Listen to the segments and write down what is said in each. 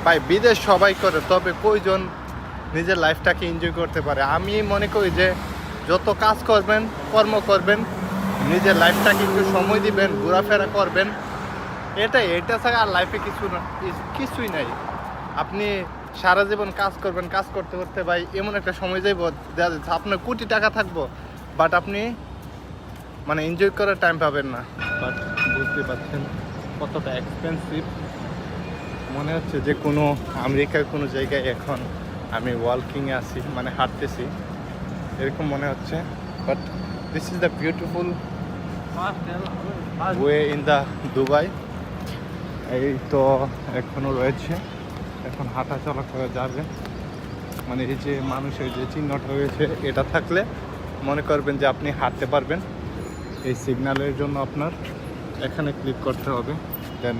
ভাই বিদেশ সবাই করে, তবে কয়জন নিজের লাইফটাকে এনজয় করতে পারে? আমি মনে করি যে যত কাজ করবেন, কর্ম করবেন, নিজের লাইফটাকে একটু সময় দিবেন, ঘোরাফেরা করবেন, এটা ছাড়া আর লাইফে কিছুই নাই। আপনি সারা জীবন কাজ করবেন, কাজ করতে করতে ভাই এমন একটা সময় যাইব দেখা যাচ্ছে আপনার কোটি টাকা থাকবো, বাট আপনি মানে এনজয় করার টাইম পাবেন না। বাট বুঝতে পারছেন কতটা এক্সপেন্সিভ। মনে হচ্ছে যে কোনো আমেরিকার কোনো জায়গায় এখন আমি ওয়াকিংয়ে আছি, মানে হাঁটতেছি এরকম মনে হচ্ছে। But this is the beautiful way in the Dubai. এই তো এখনও রয়েছে, এখন হাঁটা চলা করা যাবে। মানে এই যে মানুষের যে চিহ্নটা রয়েছে, এটা থাকলে মনে করবেন যে আপনি হাঁটতে পারবেন। এই সিগন্যালের জন্য আপনার এখানে ক্লিক করতে হবে। দেন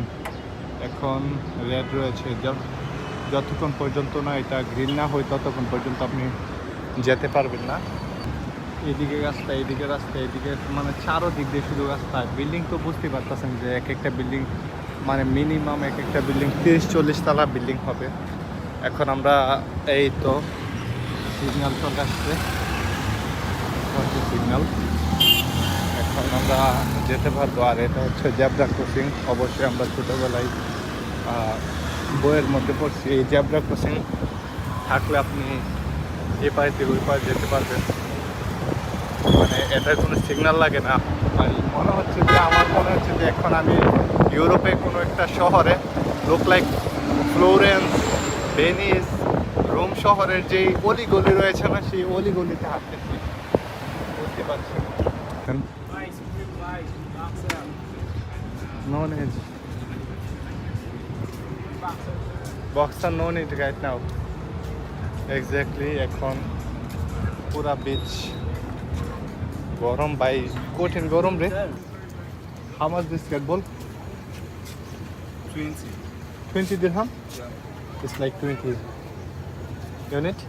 এখন রেড রয়েছে, যতক্ষণ পর্যন্ত না এটা গ্রিন না হয় ততক্ষণ পর্যন্ত আপনি যেতে পারবেন না। এদিকে রাস্তা, এদিকে রাস্তা, এদিকে মানে চারোদিক দিয়ে শুধু রাস্তা। বিল্ডিং তো বুঝতে পারতেছেন যে এক একটা বিল্ডিং মানে মিনিমাম এক একটা বিল্ডিং 30-40 তলা বিল্ডিং হবে। এখন আমরা এই তো সিগন্যাল চলে আসছে, সিগন্যাল, এখন আমরা যেতে পারবো। আর এটা হচ্ছে জেব্রা ক্রসিং। অবশ্যই আমরা ছোটোবেলায় বইয়ের মধ্যে পড়ছি, এই জেব্রা ক্রসিং থাকলে আপনি এ পায়ে থেকে ওই পায়ে যেতে পারবেন। মানে এটার কোনো সিগন্যাল লাগে না। আর মনে হচ্ছে যে আমার মনে হচ্ছে যে এখন আমি ইউরোপে কোনো একটা শহরে, লোক লাইক ফ্লোরেন্স, ভেনিস, রোম শহরের যেই অলিগলি রয়েছে না, সেই অলিগলিতে হাঁটতেছি, বুঝতে পারছেন? No need. Boxer no need right now. Exactly. এখন পুরা বিচ গরম ভাই, কঠিন গরম রে। How much this Red Bull? 20 dirham? It's like 20 unit.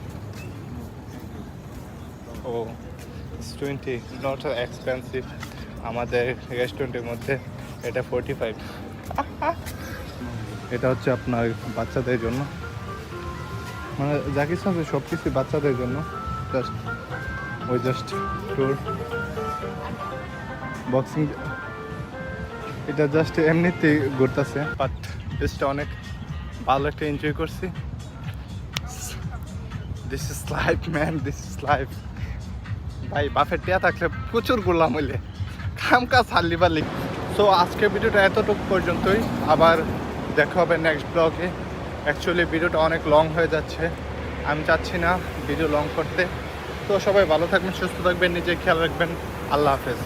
Oh, it's 20. Not expensive. আমাদের রেস্টুরেন্টের মধ্যে এটা 45। এটা হচ্ছে আপনার বাচ্চাদের জন্য, মানে যা কিছু আছে সব কিছু বাচ্চাদের জন্য। জাস্ট ট্যুর বক্সিং, এটা জাস্ট এমনিতেই ঘুরতেছে। বাট বেশটা অনেক ভালো একটা এনজয় করছি। This is life man, this is life. ভাই বাফের টিয়া থাকলে প্রচুর ঘুরলাম হইলে, কাম কাজ হারলি পারলি। সো আজকের ভিডিওটা এতটুকু পর্যন্তই, আবার দেখা হবে নেক্সট ব্লগে। অ্যাকচুয়ালি ভিডিওটা অনেক লং হয়ে যাচ্ছে, আমি চাচ্ছি না ভিডিও লং করতে। তো সবাই ভালো থাকবেন, সুস্থ থাকবেন, নিজে খেয়াল রাখবেন। আল্লাহ হাফেজ।